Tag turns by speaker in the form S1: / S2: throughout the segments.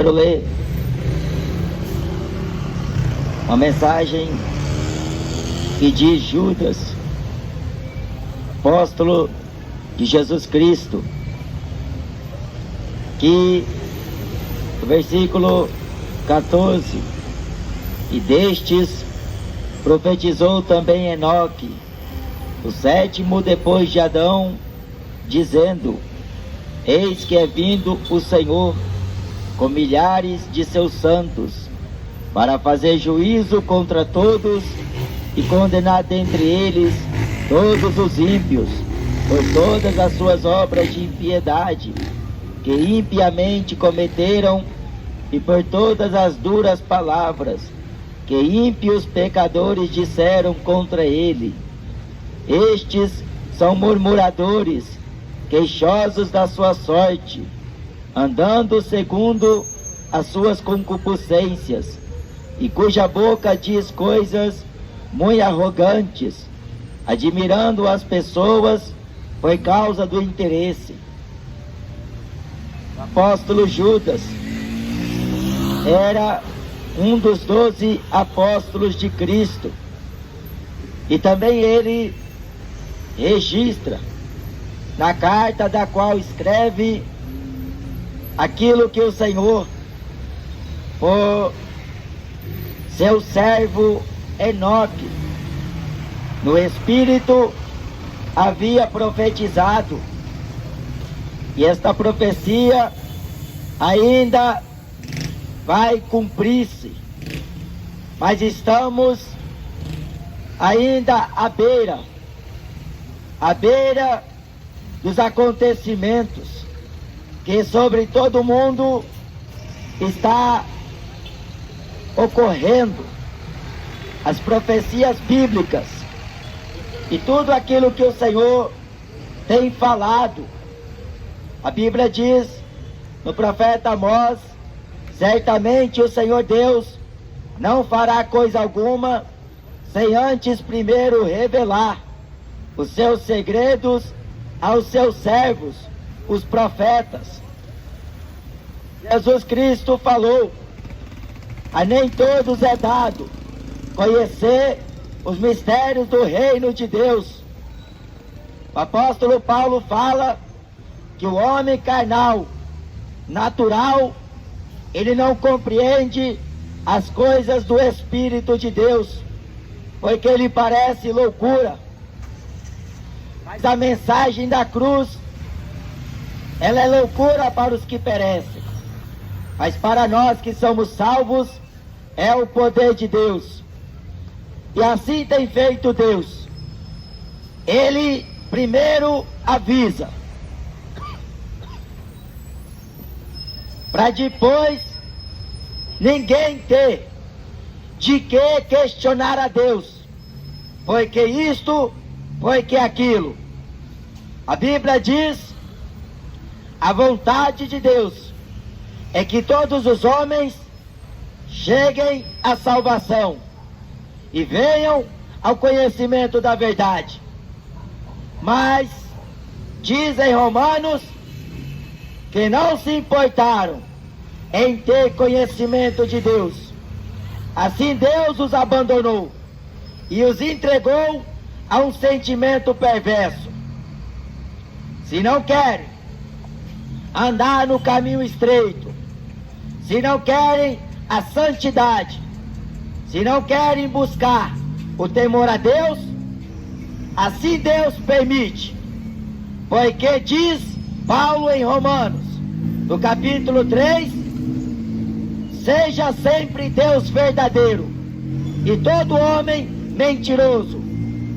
S1: quero ler uma mensagem que diz: Judas, apóstolo de Jesus Cristo, que o versículo 14: e destes profetizou também Enoque, o sétimo depois de Adão, dizendo: eis que é vindo o Senhor com milhares de seus santos, para fazer juízo contra todos e condenar dentre eles todos os ímpios, por todas as suas obras de impiedade, que impiamente cometeram, e por todas as duras palavras que ímpios pecadores disseram contra ele. Estes são murmuradores, queixosos da sua sorte, andando segundo as suas concupiscências, e cuja boca diz coisas muito arrogantes, admirando as pessoas por causa do interesse. O apóstolo Judas era um dos 12 apóstolos de Cristo, e também ele registra na carta da qual escreve aquilo que o Senhor, por seu servo Enoque, no Espírito, havia profetizado. E esta profecia ainda vai cumprir-se, mas estamos ainda à beira dos acontecimentos que sobre todo o mundo está ocorrendo, as profecias bíblicas e tudo aquilo que o Senhor tem falado. A Bíblia diz no profeta Amós: certamente o Senhor Deus não fará coisa alguma sem antes primeiro revelar os seus segredos aos seus servos, os profetas. Jesus Cristo falou: a nem todos é dado conhecer os mistérios do reino de Deus. O apóstolo Paulo fala que o homem carnal, natural, ele não compreende as coisas do Espírito de Deus, porque ele parece loucura. Mas a mensagem da cruz, ela é loucura para os que perecem, mas para nós que somos salvos, é o poder de Deus. E assim tem feito Deus. Ele primeiro avisa, para depois ninguém ter de que questionar a Deus, porque isto, porque aquilo. A Bíblia diz: a vontade de Deus é que todos os homens cheguem à salvação e venham ao conhecimento da verdade. Mas diz em Romanos que não se importaram em ter conhecimento de Deus. Assim Deus os abandonou e os entregou a um sentimento perverso. Se não querem andar no caminho estreito, se não querem a santidade, se não querem buscar o temor a Deus, assim Deus permite. Porque diz Paulo em Romanos, no capítulo 3, seja sempre Deus verdadeiro e todo homem mentiroso,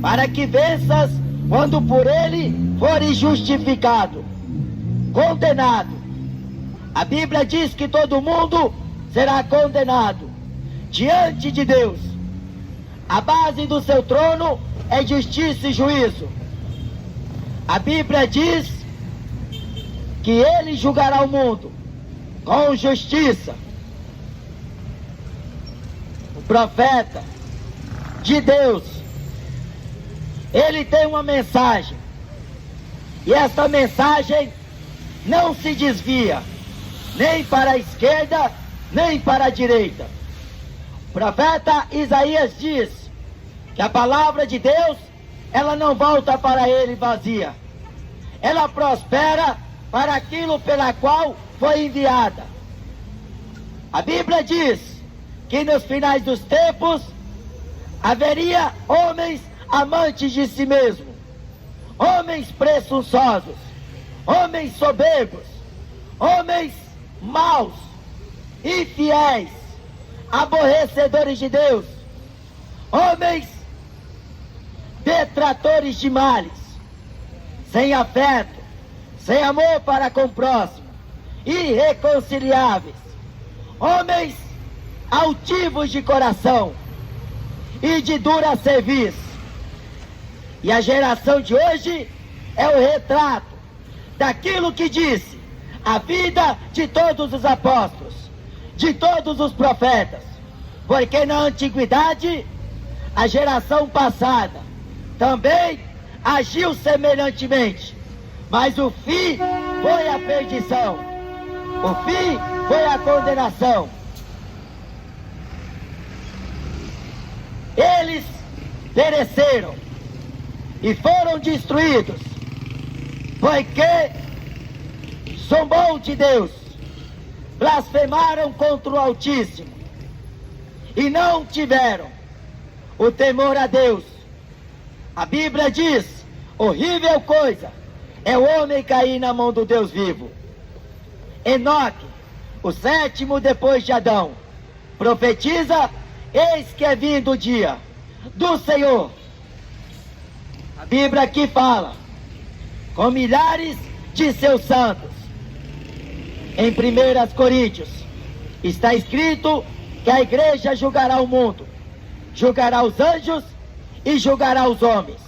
S1: para que venças quando por ele fores justificado, condenado. A Bíblia diz que todo mundo será condenado diante de Deus. A base do seu trono é justiça e juízo. A Bíblia diz que ele julgará o mundo com justiça. O profeta de Deus, ele tem uma mensagem, e essa mensagem não se desvia. nem para a esquerda, nem para a direita. O profeta Isaías diz que a palavra de Deus, ela não volta para ele vazia. Ela prospera para aquilo pela qual foi enviada. A Bíblia diz que nos finais dos tempos haveria homens amantes de si mesmo, homens presunçosos, homens soberbos, homens maus, infiéis, aborrecedores de Deus, homens detratores de males, sem afeto, sem amor para com o próximo, irreconciliáveis, homens altivos de coração e de dura serviço. E a geração de hoje é o retrato daquilo que disse a vida de todos os apóstolos, de todos os profetas, porque na antiguidade a geração passada também agiu semelhantemente, mas o fim foi a perdição, o fim foi a condenação. Eles pereceram e foram destruídos, porque zombou de Deus, blasfemaram contra o Altíssimo e não tiveram o temor a Deus. A Bíblia diz: horrível coisa é o homem cair na mão do Deus vivo. Enoque, o sétimo depois de Adão, profetiza: eis que é vindo o dia do Senhor. A Bíblia aqui fala, com milhares de seus santos. Em 1 Coríntios está escrito que a igreja julgará o mundo, julgará os anjos e julgará os homens.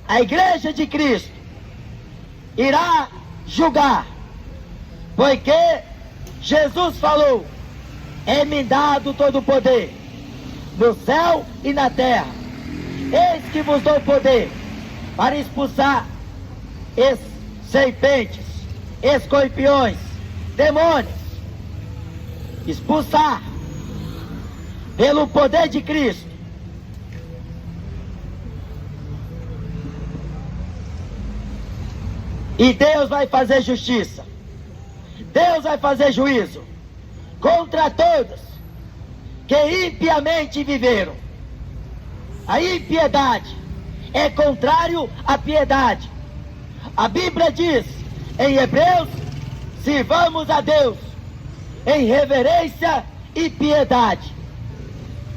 S1: A igreja de Cristo irá julgar, porque Jesus falou: é-me dado todo o poder, no céu e na terra. Eis que vos dou poder para expulsar serpentes, escorpiões, demônios. Expulsar pelo poder de Cristo. E Deus vai fazer justiça. Deus vai fazer juízo contra todos que impiamente viveram. A impiedade é contrário à piedade. A Bíblia diz em Hebreus: sirvamos a Deus em reverência e piedade.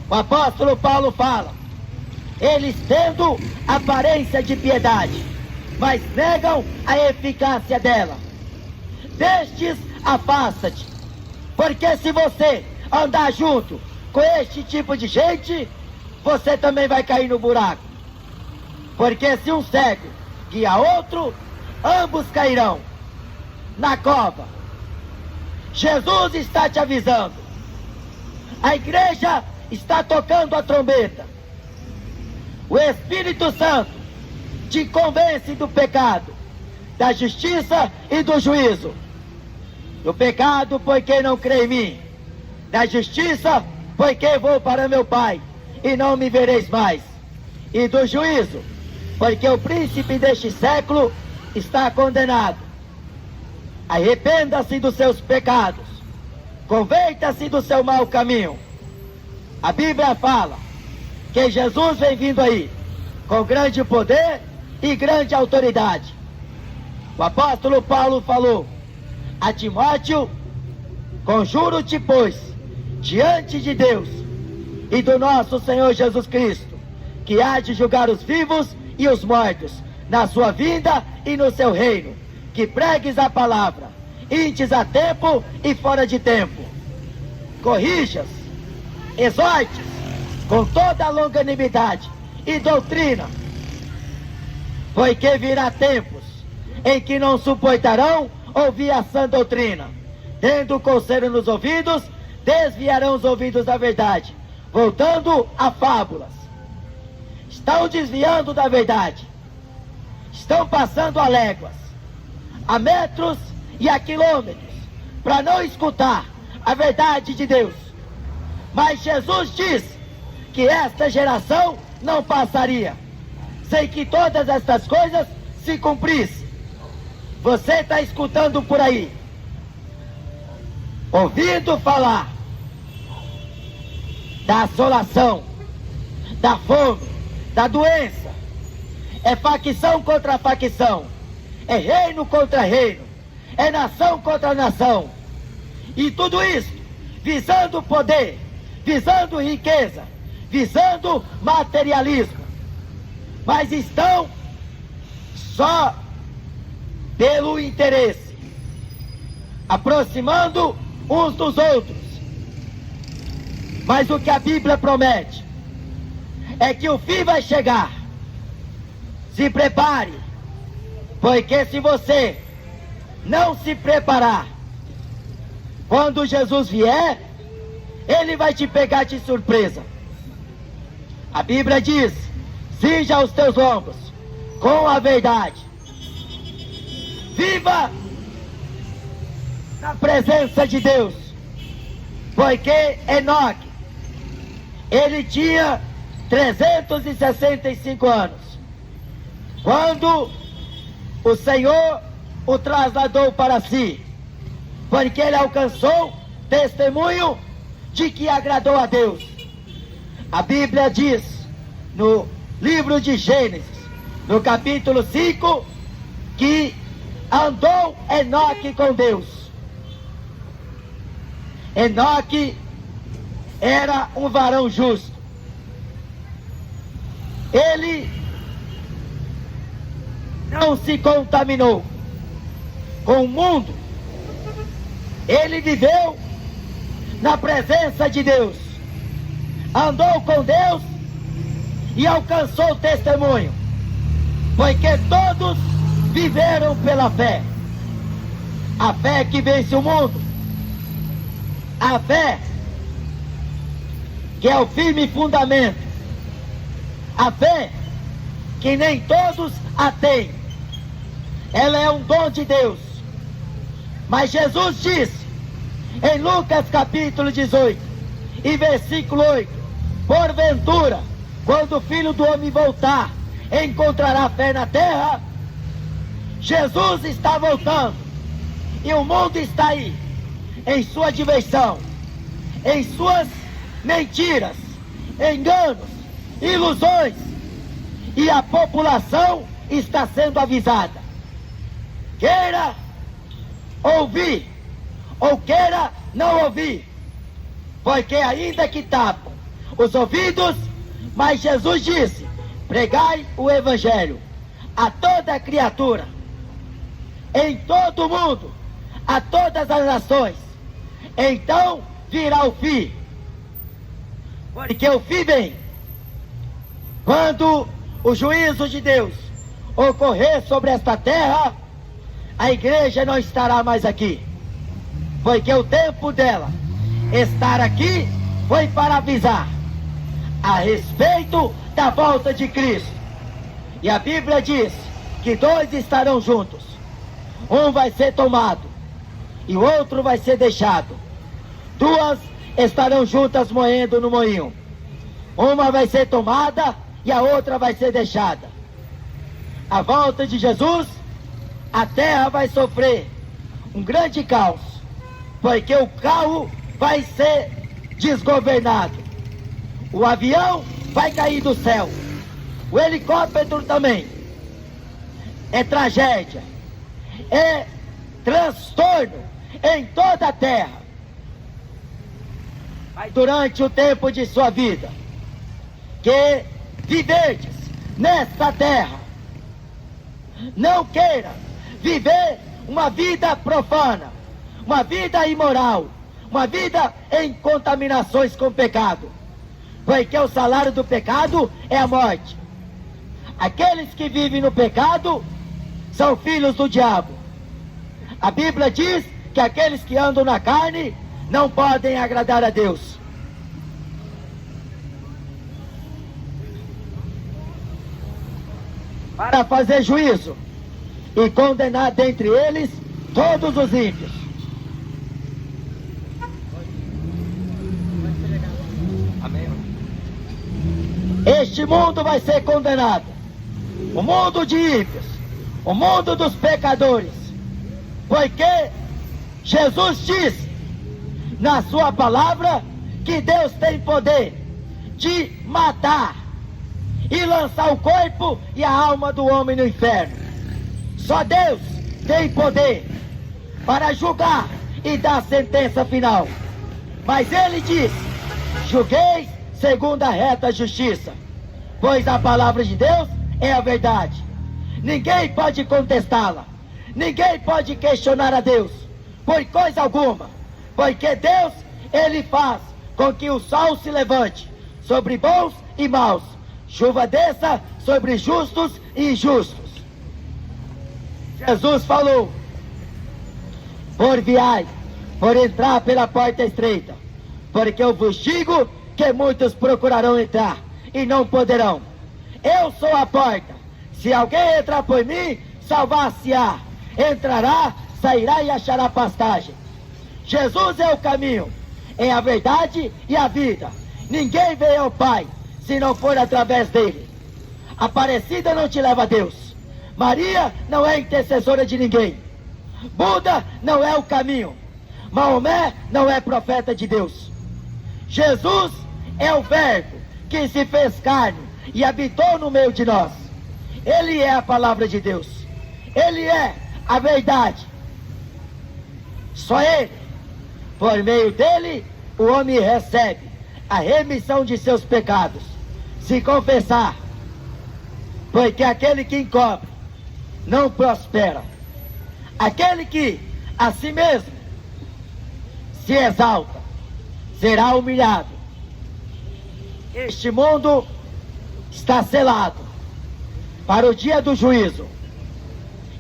S1: O apóstolo Paulo fala: eles tendo aparência de piedade, mas negam a eficácia dela. Destes afasta-te, porque se você andar junto com este tipo de gente, você também vai cair no buraco. Porque se um cego guia outro, ambos cairão na cova. Jesus está te avisando. A igreja está tocando a trombeta. O Espírito Santo te convence do pecado, da justiça e do juízo. Do pecado, porque não crê em mim. Da justiça, porque vou para meu Pai e não me vereis mais. E do juízo, porque o príncipe deste século está condenado. Arrependa-se dos seus pecados, converta-se do seu mau caminho. A Bíblia fala que Jesus vem vindo aí com grande poder e grande autoridade. O apóstolo Paulo falou a Timóteo: conjuro-te, pois, diante de Deus e do nosso Senhor Jesus Cristo, que há de julgar os vivos e os mortos na sua vinda e no seu reino, que pregues a palavra, intes a tempo e fora de tempo, corrijas, exortes com toda a longanimidade e doutrina, porque virá tempos em que não suportarão ouvir a sã doutrina, tendo coceira nos ouvidos, desviarão os ouvidos da verdade, voltando a fábulas. Estão desviando da verdade, estão passando a léguas, a metros e a quilômetros para não escutar a verdade de Deus. Mas Jesus disse que esta geração não passaria sem que todas estas coisas se cumprissem. Você está escutando por aí, ouvindo falar da assolação, da fome, da doença. É facção contra facção, é reino contra reino, é nação contra nação. E tudo isso visando poder, visando riqueza, visando materialismo. Mas estão só pelo interesse, aproximando uns dos outros. Mas o que a Bíblia promete é que o fim vai chegar. Se prepare, porque se você não se preparar, quando Jesus vier, ele vai te pegar de surpresa. A Bíblia diz: cinja os teus lombos com a verdade. Viva na presença de Deus, porque Enoque, ele tinha 365 anos quando o Senhor o trasladou para si, porque ele alcançou testemunho de que agradou a Deus. A Bíblia diz no livro de Gênesis, no capítulo 5, que andou Enoque com Deus. Enoque era um varão justo. Ele não se contaminou com o mundo. Ele viveu na presença de Deus, andou com Deus e alcançou testemunho, porque todos viveram pela fé. A fé que vence o mundo, a fé que é o firme fundamento, a fé que nem todos a têm. Ela é um dom de Deus. Mas Jesus disse em Lucas capítulo 18 e versículo 8: porventura, quando o Filho do Homem voltar, encontrará fé na terra? Jesus está voltando e o mundo está aí em sua diversão, em suas mentiras, enganos, ilusões, e a população está sendo avisada. Queira ouvir ou queira não ouvir, porque ainda que tapam os ouvidos, mas Jesus disse: pregai o evangelho a toda criatura, em todo o mundo, a todas as nações. Então virá o fim, porque o fim vem quando o juízo de Deus ocorrer sobre esta terra. A igreja não estará mais aqui, porque o tempo dela estar aqui foi para avisar a respeito da volta de Cristo. E a Bíblia diz que dois estarão juntos, um vai ser tomado e o outro vai ser deixado. Duas estarão juntas moendo no moinho, uma vai ser tomada e a outra vai ser deixada. A volta de Jesus, a terra vai sofrer um grande caos, porque o carro vai ser desgovernado, o avião vai cair do céu, o helicóptero também. É tragédia, é transtorno em toda a terra. Mas durante o tempo de sua vida, que viverdes nesta terra, não queira viver uma vida profana, uma vida imoral, uma vida em contaminações com pecado, porque o salário do pecado é a morte. Aqueles que vivem no pecado são filhos do diabo. A Bíblia diz que aqueles que andam na carne não podem agradar a Deus. Para fazer juízo e condenar dentre eles todos os ímpios. Este mundo vai ser condenado. O mundo de ímpios, o mundo dos pecadores. Porque Jesus disse na sua palavra que Deus tem poder de matar e lançar o corpo e a alma do homem no inferno. Só Deus tem poder para julgar e dar a sentença final. Mas ele diz: julgueis segundo a reta justiça, pois a palavra de Deus é a verdade. Ninguém pode contestá-la, ninguém pode questionar a Deus por coisa alguma, porque Deus, ele faz com que o sol se levante sobre bons e maus, chuva desça sobre justos e injustos. Jesus falou: porviai, por entrar pela porta estreita, porque eu vos digo que muitos procurarão entrar e não poderão. Eu sou a porta. Se alguém entrar por mim, salvar-se-á. Entrará, sairá e achará pastagem. Jesus é o caminho, é a verdade e a vida. Ninguém vem ao Pai se não for através dele. Aparecida não te leva a Deus. Maria não é intercessora de ninguém. Buda não é o caminho. Maomé não é profeta de Deus. Jesus é o Verbo que se fez carne e habitou no meio de nós. Ele é a palavra de Deus. Ele é a verdade. Só ele, por meio dele, o homem recebe a remissão de seus pecados, se confessar, porque aquele que encobre não prospera. Aquele que a si mesmo se exalta será humilhado. Este mundo está selado para o dia do juízo,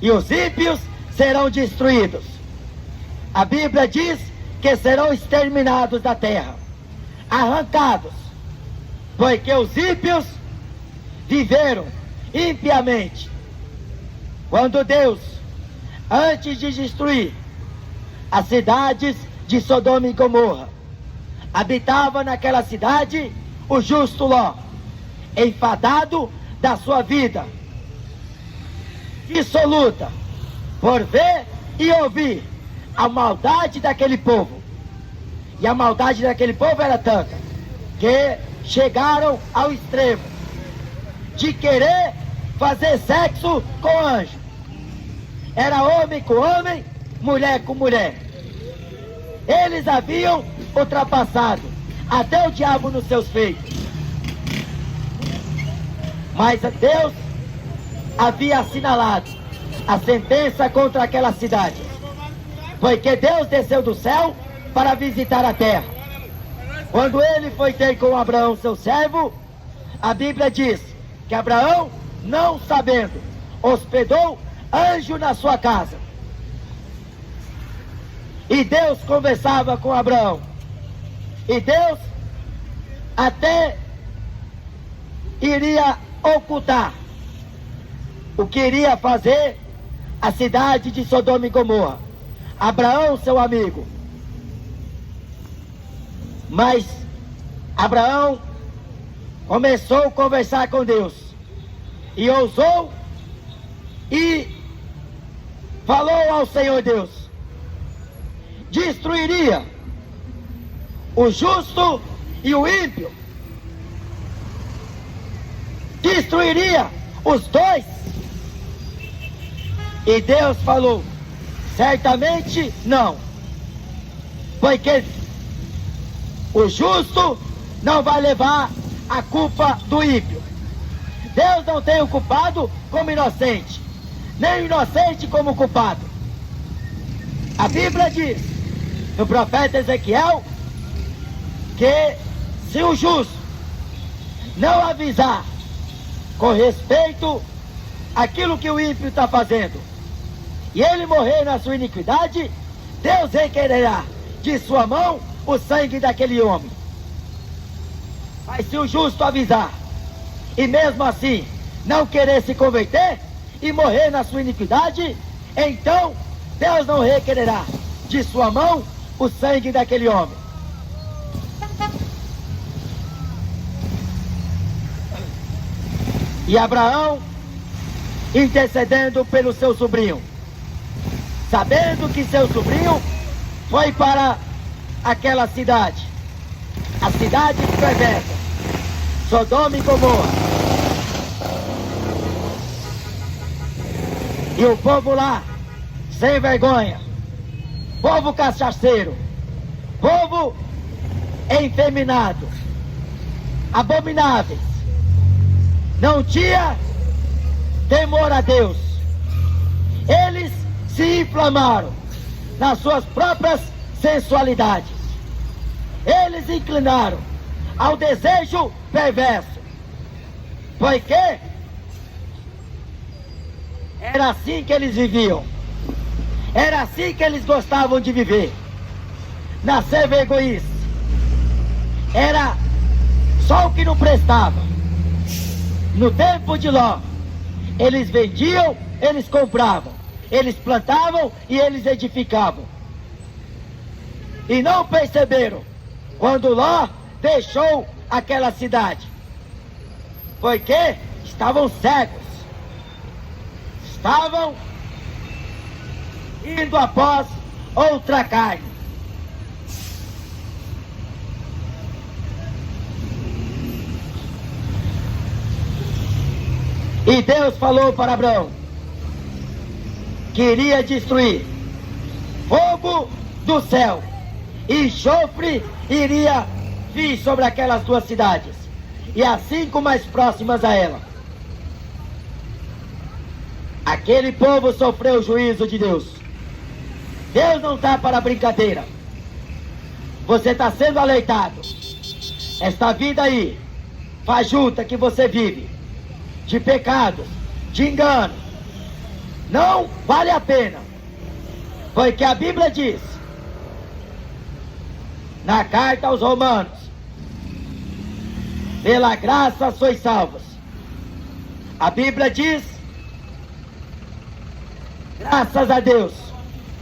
S1: e os ímpios serão destruídos. A Bíblia diz que serão exterminados da terra, arrancados, porque os ímpios viveram impiamente. Quando Deus, antes de destruir as cidades de Sodoma e Gomorra, habitava naquela cidade o justo Ló, enfadado da sua vida dissoluta por ver e ouvir a maldade daquele povo. E a maldade daquele povo era tanta que chegaram ao extremo de querer fazer sexo com anjo. Era homem com homem, mulher com mulher. Eles haviam ultrapassado até o diabo nos seus feitos. Mas Deus havia assinalado a sentença contra aquela cidade, porque Deus desceu do céu para visitar a terra. Quando ele foi ter com Abraão, seu servo, a Bíblia diz que Abraão, não sabendo, hospedou anjo na sua casa. E Deus conversava com Abraão. E Deus até iria ocultar o que iria fazer a cidade de Sodoma e Gomorra. Abraão, seu amigo. Mas Abraão começou a conversar com Deus e ousou e falou ao Senhor Deus: destruiria o justo e o ímpio, destruiria os dois. E Deus falou: certamente não, porque o justo não vai levar a culpa do ímpio. Deus não tem o culpado como inocente, nem o inocente como culpado. A Bíblia diz no profeta Ezequiel que se o justo não avisar com respeito àquilo que o ímpio está fazendo, e ele morrer na sua iniquidade, Deus requererá de sua mão o sangue daquele homem. Mas se o justo avisar, e mesmo assim não querer se converter e morrer na sua iniquidade, então Deus não requererá de sua mão o sangue daquele homem. E Abraão intercedendo pelo seu sobrinho, sabendo que seu sobrinho foi para aquela cidade, a cidade perversa, Sodoma e Gomorra. E o povo lá, sem vergonha, povo cachaceiro, povo efeminado, abomináveis, não tinha temor a Deus. Eles se inflamaram nas suas próprias sensualidades. Eles inclinaram ao desejo perverso. Porque era assim que eles viviam. Era assim que eles gostavam de viver. Na egoísta. Era só o que não prestava. No tempo de Ló, eles vendiam, eles compravam, eles plantavam e eles edificavam. E não perceberam quando Ló deixou aquela cidade, porque estavam cegos, estavam indo após outra carne. E Deus falou para Abraão que iria destruir fogo do céu, e enxofre iria vir sobre aquelas duas cidades, e as 5 mais próximas a ela. Aquele povo sofreu o juízo de Deus. Deus não está para brincadeira. Você está sendo alertado. Esta vida aí, fajuta que você vive, de pecados, de engano, não vale a pena. Porque a Bíblia diz, na carta aos Romanos, pela graça sois salvos. A Bíblia diz, graças a Deus,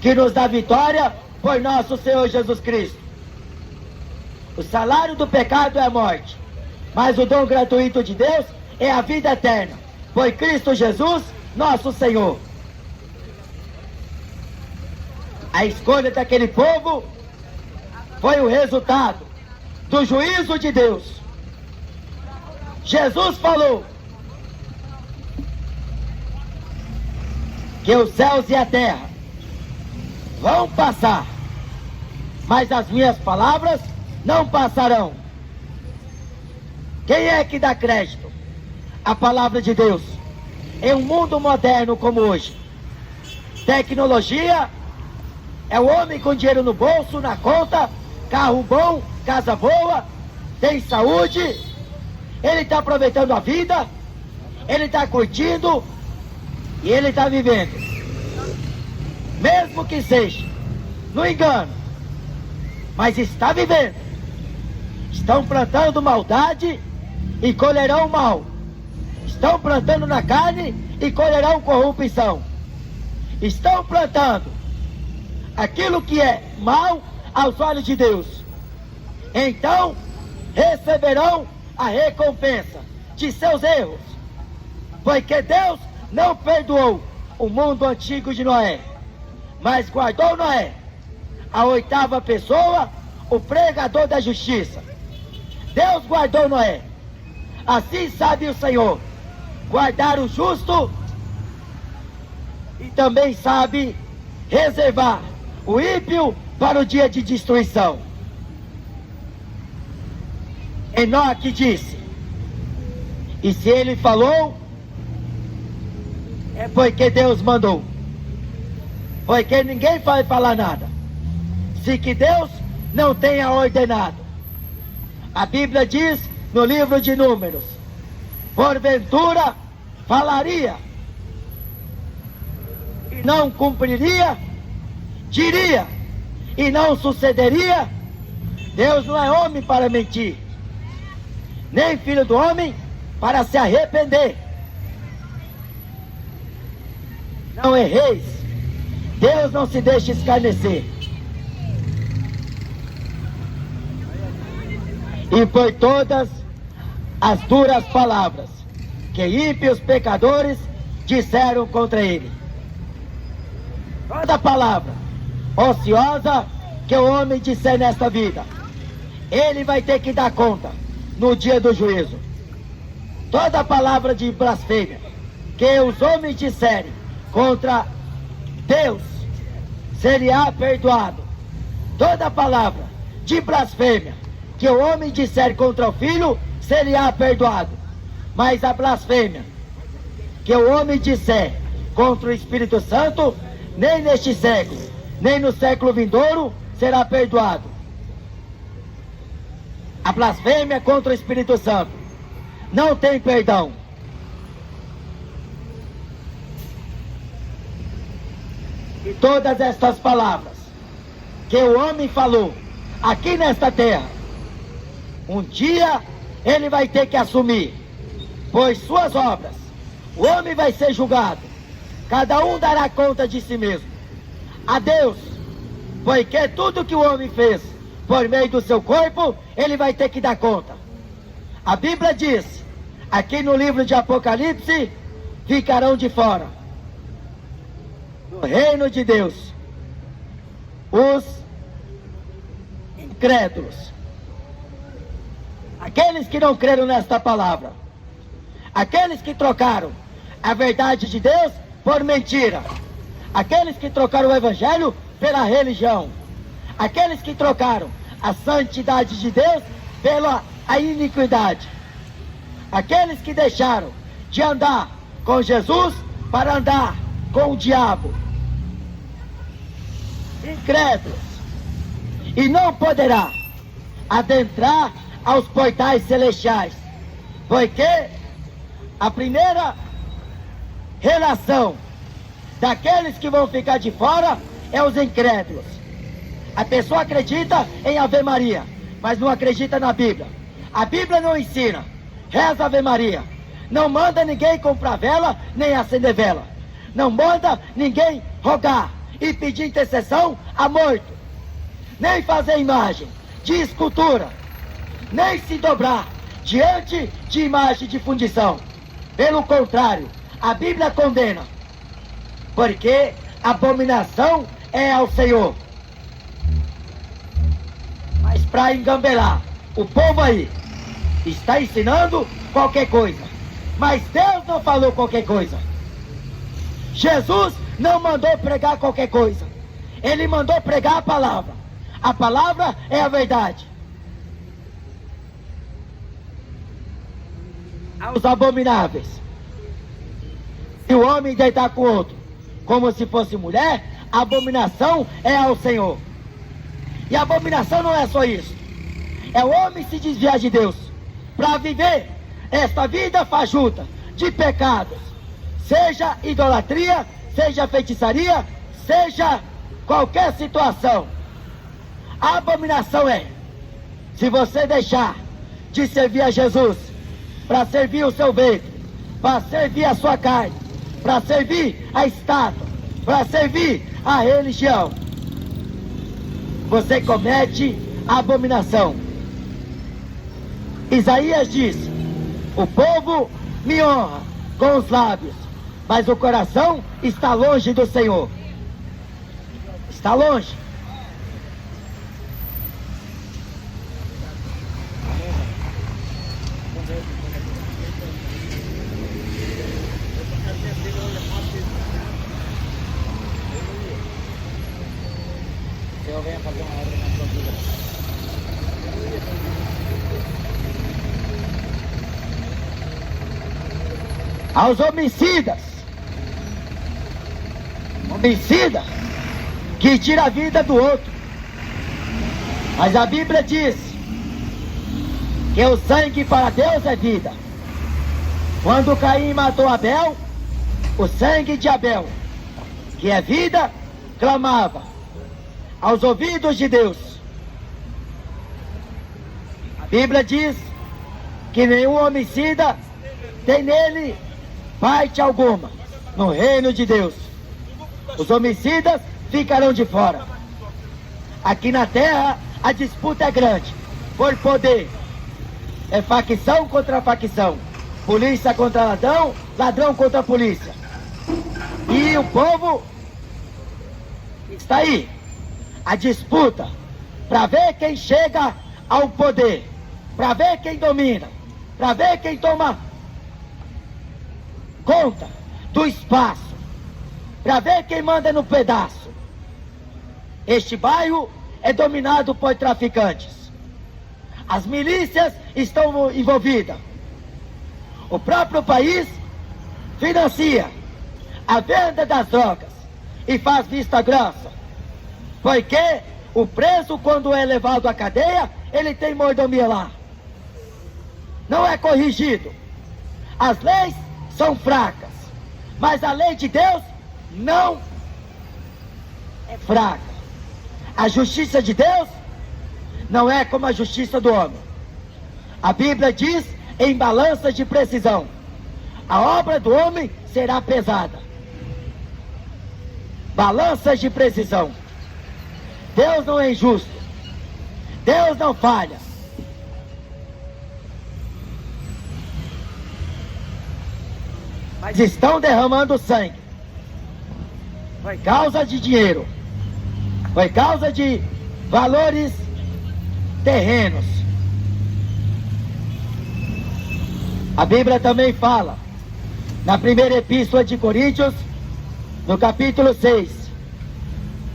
S1: que nos dá vitória por nosso Senhor Jesus Cristo. O salário do pecado é a morte, mas o dom gratuito de Deus é a vida eterna, por Cristo Jesus, nosso Senhor. A escolha daquele povo foi o resultado do juízo de Deus. Jesus falou que os céus e a terra vão passar, mas as minhas palavras não passarão. Quem é que dá crédito à palavra de Deus em um mundo moderno como hoje? Tecnologia é o homem com dinheiro no bolso, na conta, carro bom, casa boa, tem saúde, ele está aproveitando a vida, ele está curtindo e ele está vivendo. Mesmo que seja no engano, mas está vivendo. Estão plantando maldade e colherão mal. Estão plantando na carne e colherão corrupção. Estão plantando aquilo que é mal aos olhos de Deus. Então receberão a recompensa de seus erros. Porque Deus não perdoou o mundo antigo de Noé, mas guardou Noé, a 8ª pessoa, o pregador da justiça. Deus guardou Noé. Assim sabe o Senhor guardar o justo e também sabe reservar o ímpio para o dia de destruição. Enoque disse, e se ele falou, é porque Deus mandou. Porque ninguém vai falar nada se que Deus não tenha ordenado. A Bíblia diz no livro de Números, porventura falaria e não cumpriria, diria e não sucederia. Deus não é homem para mentir, nem filho do homem para se arrepender. Não erreis, Deus não se deixa escarnecer. E por todas as duras palavras que ímpios pecadores disseram contra ele. Toda palavra ociosa que o homem disser nesta vida, ele vai ter que dar conta no dia do juízo. Toda palavra de blasfêmia que os homens disserem contra Deus, será perdoado. Toda palavra de blasfêmia que o homem disser contra o Filho, será perdoado. Mas a blasfêmia que o homem disser contra o Espírito Santo, nem neste século, nem no século vindouro, será perdoado. A blasfêmia contra o Espírito Santo não tem perdão. E todas estas palavras que o homem falou aqui nesta terra, um dia ele vai ter que assumir, pois suas obras, o homem vai ser julgado, cada um dará conta de si mesmo a Deus, porque tudo que o homem fez por meio do seu corpo, ele vai ter que dar conta. A Bíblia diz, aqui no livro de Apocalipse, ficarão de fora do reino de Deus os incrédulos, aqueles que não creram nesta palavra, aqueles que trocaram a verdade de Deus por mentira, aqueles que trocaram o evangelho pela religião, aqueles que trocaram a santidade de Deus pela iniquidade, aqueles que deixaram de andar com Jesus para andar com o diabo, incrédulos, e não poderá adentrar aos portais celestiais, porque a primeira relação daqueles que vão ficar de fora é os incrédulos. A pessoa acredita em Ave Maria, mas não acredita na Bíblia. A Bíblia não ensina, reza Ave Maria, não manda ninguém comprar vela, nem acender vela, não manda ninguém rogar e pedir intercessão a morto, nem fazer imagem de escultura, nem se dobrar diante de imagem de fundição. Pelo contrário, a Bíblia condena, porque abominação é ao Senhor. Mas para engambelar o povo aí, está ensinando qualquer coisa, mas Deus não falou qualquer coisa. Jesus não mandou pregar qualquer coisa, ele mandou pregar a palavra. A palavra é a verdade. Aos abomináveis, se o homem deitar com o outro como se fosse mulher, a abominação é ao Senhor. E a abominação não é só isso, é o homem se desviar de Deus para viver esta vida fajuta de pecados, seja idolatria, seja feitiçaria, seja qualquer situação. A abominação é, se você deixar de servir a Jesus para servir o seu ventre, para servir a sua carne, para servir a estátua, para servir a religião, você comete a abominação. Isaías diz, o povo me honra com os lábios, mas o coração está longe do Senhor. Está longe.
S2: Eu venho fazer uma obra na sua vida.
S1: Aos homicidas, homicida que tira a vida do outro, mas a Bíblia diz que o sangue para Deus é vida. Quando Caim matou Abel, o sangue de Abel, que é vida, clamava aos ouvidos de Deus. A Bíblia diz que nenhum homicida tem nele parte alguma no reino de Deus. Os homicidas ficarão de fora. Aqui na terra a disputa é grande por poder, é facção contra facção, polícia contra ladrão, ladrão contra polícia. E o povo está aí, a disputa, para ver quem chega ao poder, para ver quem domina, para ver quem toma conta do espaço, para ver quem manda no pedaço. Este bairro é dominado por traficantes. As milícias estão envolvidas. O próprio país financia a venda das drogas e faz vista grossa. Porque o preso, quando é levado à cadeia, ele tem mordomia lá. Não é corrigido. As leis são fracas, mas a lei de Deus não é fraca. A justiça de Deus não é como a justiça do homem. A Bíblia diz em balança de precisão: a obra do homem será pesada. Balanças de precisão. Deus não é injusto. Deus não falha. Mas estão derramando sangue. Foi causa de dinheiro. Foi causa de valores terrenos. A Bíblia também fala, na primeira epístola de Coríntios, no capítulo 6,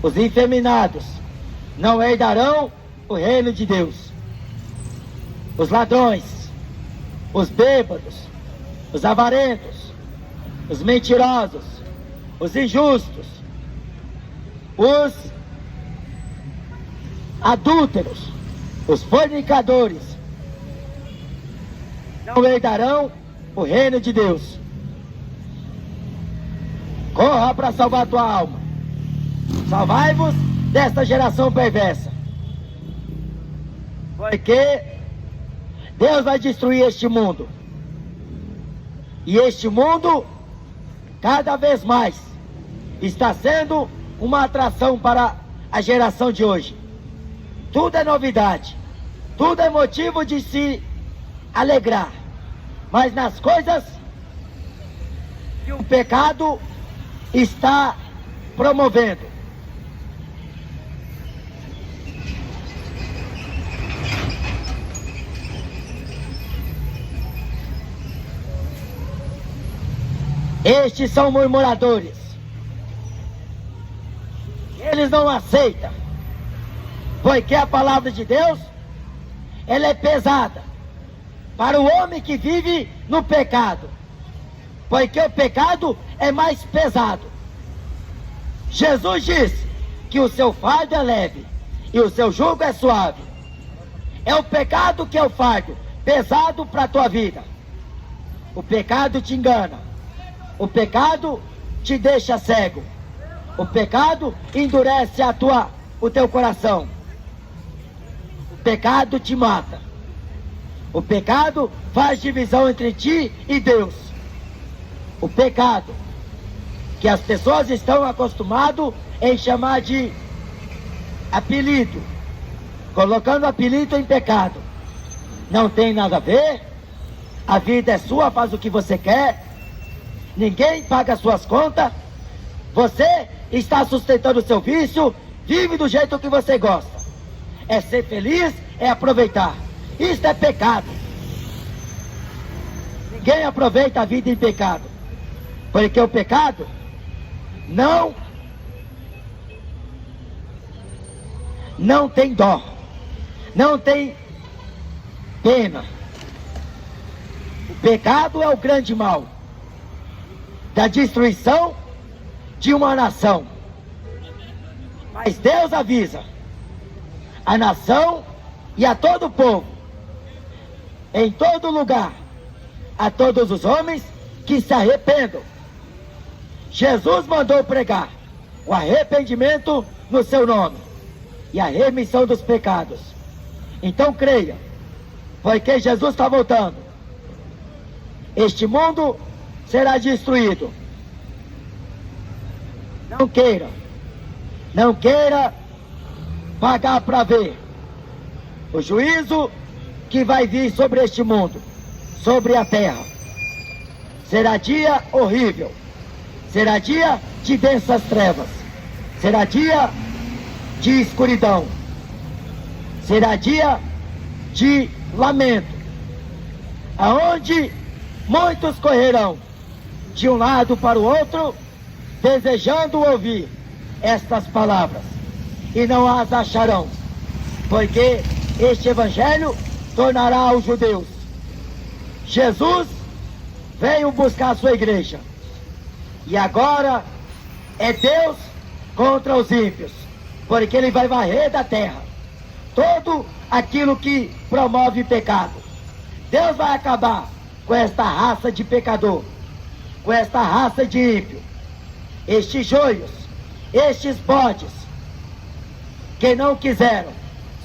S1: os efeminados não herdarão o reino de Deus. Os ladrões, os bêbados, os avarentos, os mentirosos, os injustos, os adúlteros, os fornicadores, não herdarão o reino de Deus. Corra para salvar tua alma. Salvai-vos desta geração perversa. Porque Deus vai destruir este mundo. E este mundo, cada vez mais, está sendo uma atração para a geração de hoje. Tudo é novidade. Tudo é motivo de se alegrar. Mas nas coisas que o pecado está promovendo. Estes são murmuradores. Eles não aceitam. Porque a palavra de Deus, ela é pesada para o homem que vive no pecado. Porque o pecado é mais pesado. Jesus disse que o seu fardo é leve e o seu jugo é suave. É o pecado que é o fardo pesado para a tua vida. O pecado te engana. O pecado te deixa cego. O pecado endurece o teu coração. O pecado te mata. O pecado faz divisão entre ti e Deus. O pecado que as pessoas estão acostumadas em chamar de apelido, colocando apelido em pecado. Não tem nada a ver. A vida é sua, faz o que você quer. Ninguém paga suas contas. Você está sustentando o seu vício. Vive do jeito que você gosta. É ser feliz, é aproveitar. Isso é pecado. Ninguém aproveita a vida em pecado. Porque o pecado não tem dó. Não tem pena. O pecado é o grande mal da destruição de uma nação. Mas Deus avisa a nação e a todo o povo, em todo lugar, a todos os homens que se arrependam. Jesus mandou pregar o arrependimento no seu nome e a remissão dos pecados. Então creia, porque Jesus está voltando. Este mundo será destruído. Não queira pagar para ver o juízo que vai vir sobre este mundo, sobre a terra. Será dia horrível. Será dia de densas trevas. Será dia de escuridão. Será dia de lamento, aonde muitos correrão de um lado para o outro, desejando ouvir estas palavras, e não as acharão, porque este evangelho tornará os judeus. Jesus veio buscar a sua igreja, e agora é Deus contra os ímpios, porque ele vai varrer da terra todo aquilo que promove pecado. Deus vai acabar com esta raça de pecador, com esta raça de ímpio, estes joios, estes bodes, que não quiseram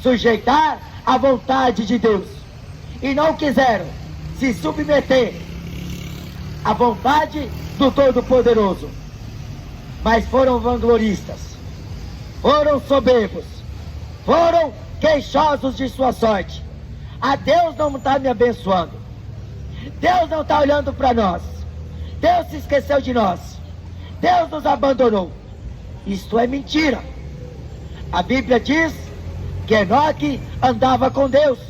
S1: sujeitar à vontade de Deus, e não quiseram se submeter à vontade do Todo-Poderoso, mas foram vangloristas, foram soberbos, foram queixosos de sua sorte. A Deus não está me abençoando, Deus não está olhando para nós, Deus se esqueceu de nós, Deus nos abandonou. Isto é mentira. A Bíblia diz que Enoque andava com Deus,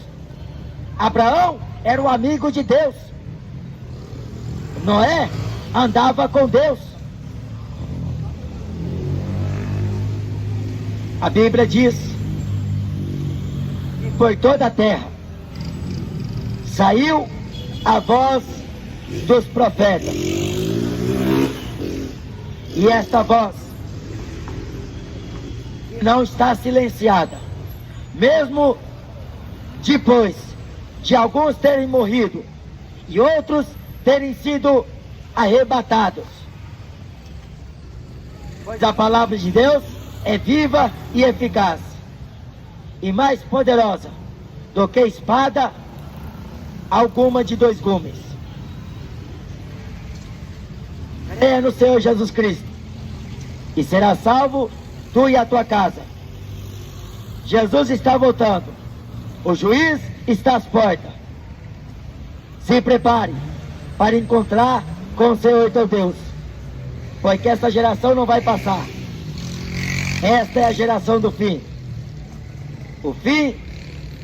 S1: Abraão era um amigo de Deus, Noé andava com Deus. A Bíblia diz que por toda a terra saiu a voz dos profetas, e esta voz não está silenciada, mesmo depois de alguns terem morrido e outros terem sido arrebatados, pois a palavra de Deus é viva e eficaz, e mais poderosa do que espada alguma de dois gumes. Creia no Senhor Jesus Cristo, e será salvo tu e a tua casa. Jesus está voltando, o juiz está às portas. Se prepare para encontrar com o Senhor teu Deus, porque essa geração não vai passar. Esta é a geração do fim. O fim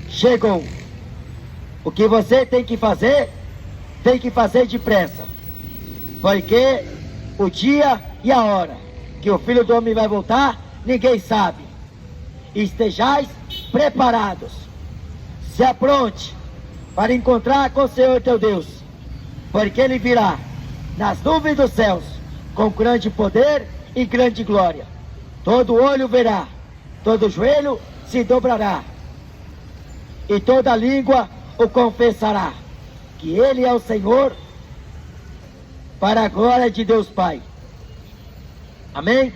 S1: chegou. O que você tem que fazer depressa, porque o dia e a hora que o Filho do Homem vai voltar, ninguém sabe. Estejais preparados, se apronte para encontrar com o Senhor teu Deus, porque ele virá nas nuvens dos céus com grande poder e grande glória. Todo olho verá, todo joelho se dobrará, e toda língua o confessará, que ele é o Senhor, para a glória de Deus Pai. Amém?